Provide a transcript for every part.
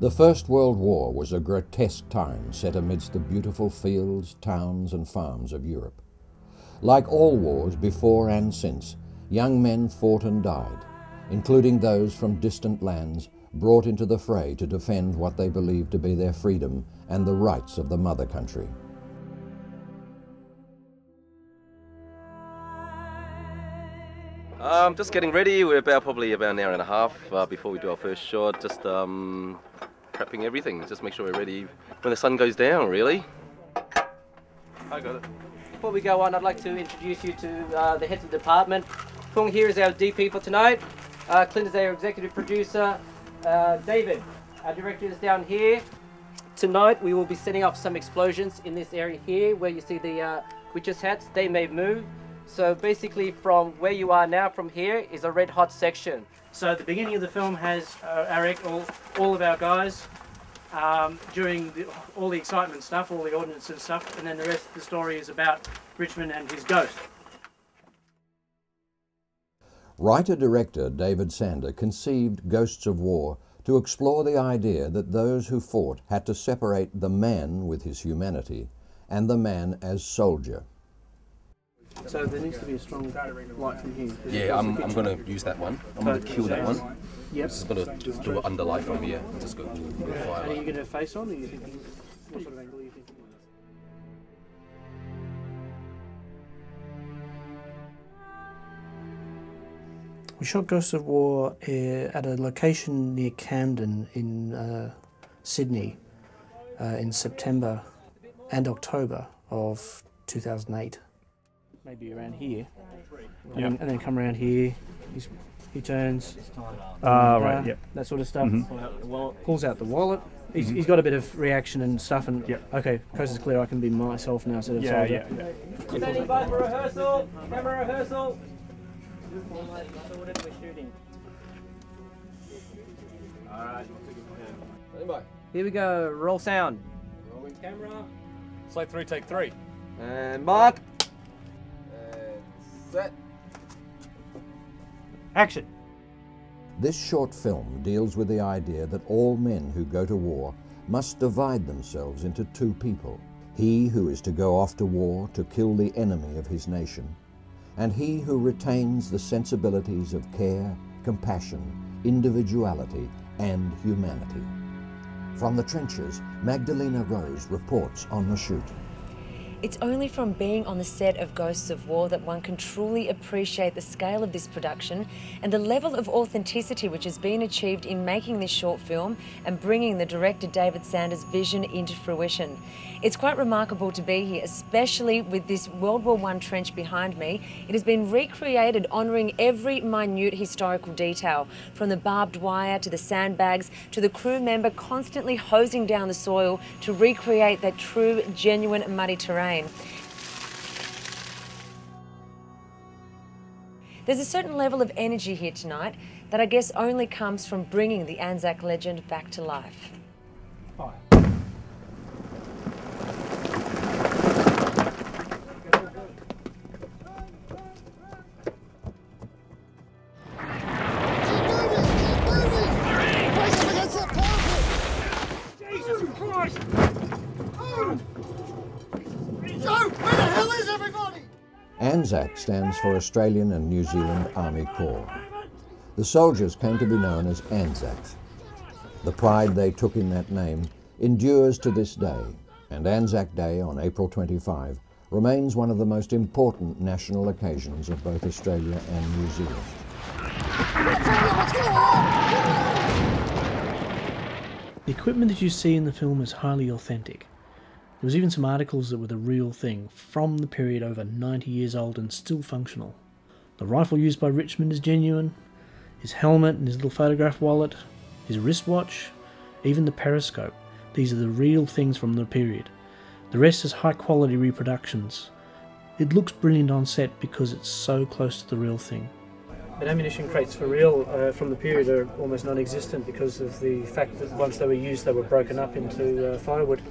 The First World War was a grotesque time set amidst the beautiful fields, towns and farms of Europe. Like all wars before and since, young men fought and died, including those from distant lands brought into the fray to defend what they believed to be their freedom and the rights of the mother country. Just getting ready. We're probably about an hour and a half before we do our first shot. Just prepping everything. Just make sure we're ready when the sun goes down, really. I got it. Before we go on, I'd like to introduce you to the heads of the department. Fung here is our DP for tonight. Clint is our executive producer. David, our director, is down here. Tonight we will be setting off some explosions in this area here where you see the witches' hats. They may move. So basically from where you are now, from here, is a red hot section. So the beginning of the film has all of our guys during all the excitement stuff, all the ordnance and stuff, and then the rest of the story is about Richmond and his ghost. Writer-director David Sander conceived Ghosts of War to explore the idea that those who fought had to separate the man with his humanity and the man as soldier. So there needs to be a strong light from here. Yeah, I'm going to use that one. I'm going to kill that one. Yep. Just going to do it under light from here. Just go with fire. Are you going to face on, or are you thinking, what sort of angle are you thinking? We shot Ghosts of War at a location near Camden in Sydney in September and October of 2008. Maybe around here, and then come around here. He turns. Right. Yep. That sort of stuff. Mm-hmm. Pulls out the wallet. He's got a bit of reaction and stuff. And okay, coast is clear. I can be myself now. So Yeah. Standing by for rehearsal. Camera rehearsal. We're shooting. All right. Stand by. Here we go. Roll sound. Rolling camera. Slide 3, take 3. And mark. Set. Action. This short film deals with the idea that all men who go to war must divide themselves into two people. He who is to go off to war to kill the enemy of his nation, and he who retains the sensibilities of care, compassion, individuality, and humanity. From the trenches, Magdalena Rose reports on the shoot. It's only from being on the set of Ghosts of War that one can truly appreciate the scale of this production and the level of authenticity which has been achieved in making this short film and bringing the director David Sander's vision into fruition. It's quite remarkable to be here, especially with this World War I trench behind me. It has been recreated honouring every minute historical detail, from the barbed wire to the sandbags to the crew member constantly hosing down the soil to recreate that true, genuine muddy terrain. There's a certain level of energy here tonight that I guess only comes from bringing the Anzac legend back to life. Jesus Christ! Joe, where the hell is everybody? ANZAC stands for Australian and New Zealand Army Corps. The soldiers came to be known as Anzacs. The pride they took in that name endures to this day, and Anzac Day on April 25 remains one of the most important national occasions of both Australia and New Zealand. The equipment that you see in the film is highly authentic. There was even some articles that were the real thing, from the period over 90 years old and still functional. The rifle used by Richmond is genuine, his helmet and his little photograph wallet, his wristwatch, even the periscope. These are the real things from the period. The rest is high quality reproductions. It looks brilliant on set because it's so close to the real thing. But ammunition crates for real from the period are almost non-existent because of the fact that once they were used they were broken up into firewood.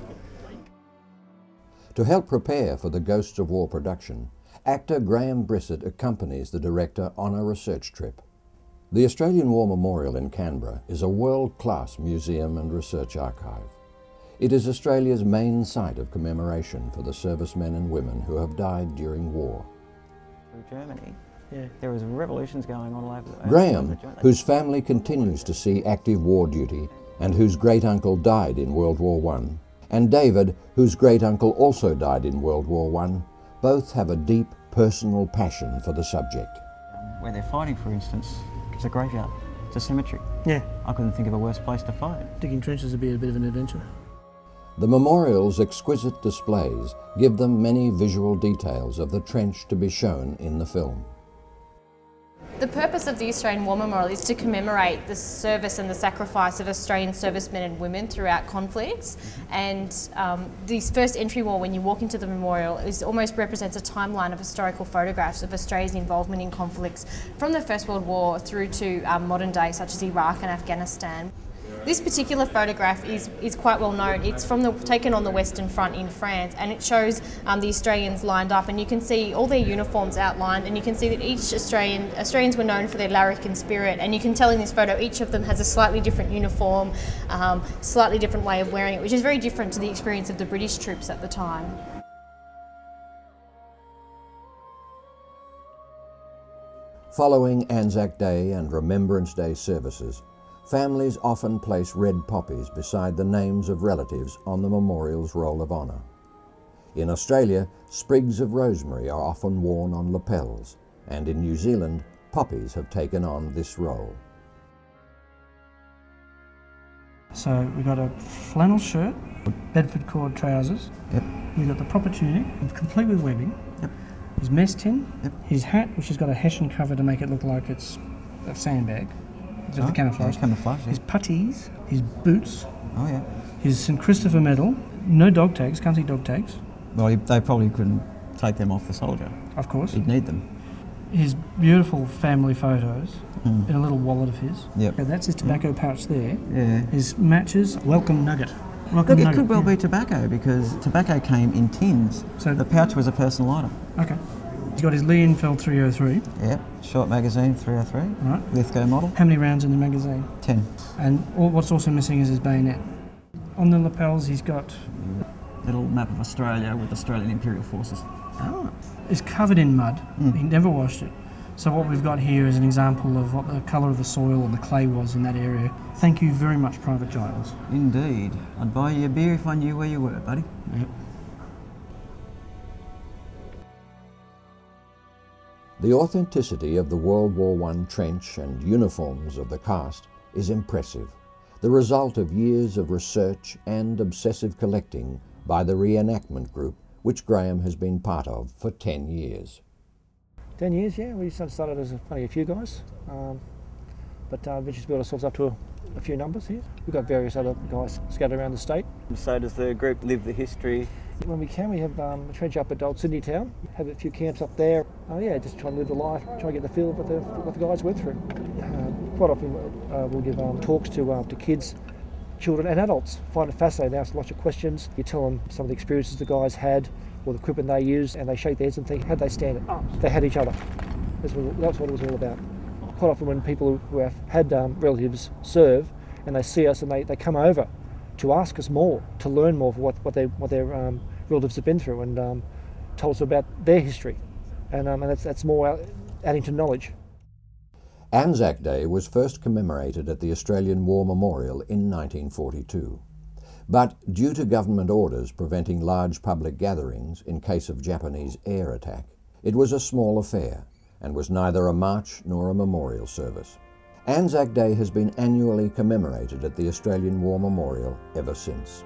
To help prepare for the Ghosts of War production, actor Graham Brissett accompanies the director on a research trip. The Australian War Memorial in Canberra is a world-class museum and research archive. It is Australia's main site of commemoration for the servicemen and women who have died during war. Through Germany, there was revolutions going on all over. Graham, whose family continues to see active war duty and whose great-uncle died in World War I, and David, whose great-uncle also died in World War I, both have a deep personal passion for the subject. Where they're fighting, for instance, it's a graveyard, it's a cemetery. Yeah. I couldn't think of a worse place to fight. Digging trenches would be a bit of an adventure. The memorial's exquisite displays give them many visual details of the trench to be shown in the film. The purpose of the Australian War Memorial is to commemorate the service and the sacrifice of Australian servicemen and women throughout conflicts. And this first entry wall, when you walk into the memorial, almost represents a timeline of historical photographs of Australia's involvement in conflicts from the First World War through to modern day, such as Iraq and Afghanistan. This particular photograph is quite well known. It's taken on the Western Front in France, and it shows the Australians lined up, and you can see all their uniforms outlined, and you can see that each Australians were known for their larrikin spirit, and you can tell in this photo each of them has a slightly different uniform, slightly different way of wearing it, which is very different to the experience of the British troops at the time. Following Anzac Day and Remembrance Day services, families often place red poppies beside the names of relatives on the memorial's roll of honour. In Australia, sprigs of rosemary are often worn on lapels, and in New Zealand, poppies have taken on this role. So we've got a flannel shirt, Bedford cord trousers. Yep. We've got the proper tunic, complete with webbing. Yep. His mess tin. Yep. His hat, which has got a hessian cover to make it look like it's a sandbag. Just the camouflage. Yeah, camouflage, yeah. His puttees, his boots, Oh yeah. his St Christopher medal, no dog tags, can't see dog tags, Well, they probably couldn't take them off the soldier. of course. He'd need them. His beautiful family photos in a little wallet of his. Yep. Okay, that's his tobacco pouch there. Yeah. His matches, welcome nugget. Look, it could well be tobacco, because tobacco came in tins. So the pouch was a personal item. Okay. He's got his Lee Enfield 303. Yep. Short magazine 303. Right. Lithgow model. How many rounds in the magazine? 10. And what's also missing is his bayonet. On the lapels, he's got... Little map of Australia with Australian Imperial Forces. Oh. It's covered in mud. He never washed it. So what we've got here is an example of what the colour of the soil and the clay was in that area. Thank you very much, Private Giles. Indeed. I'd buy you a beer if I knew where you were, buddy. Yep. The authenticity of the World War I trench and uniforms of the cast is impressive, the result of years of research and obsessive collecting by the reenactment group, which Graham has been part of for 10 years. 10 years, yeah. We started as only a few guys, but eventually built ourselves up to a few numbers here. We've got various other guys scattered around the state. So does the group live the history? When we can, we have a trench up at Old Sydney Town, have a few camps up there. Yeah, just try and live the life, try and get the feel of what the guys went through. Quite often we'll give talks to kids, children and adults. Find it fascinating. They ask lots of questions. You tell them some of the experiences the guys had or the equipment they used, and they shake their heads and think, how'd they stand it? Oh, they had each other. That's what it was all about. Quite often when people who have had relatives serve and they see us and they come over to ask us more, to learn more of what their relatives have been through, and told us about their history, and that's more adding to knowledge. Anzac Day was first commemorated at the Australian War Memorial in 1942. But due to government orders preventing large public gatherings in case of Japanese air attack, it was a small affair and was neither a march nor a memorial service. Anzac Day has been annually commemorated at the Australian War Memorial ever since.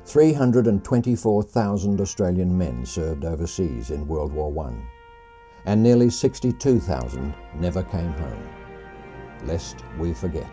324,000 Australian men served overseas in World War I, and nearly 62,000 never came home. Lest we forget.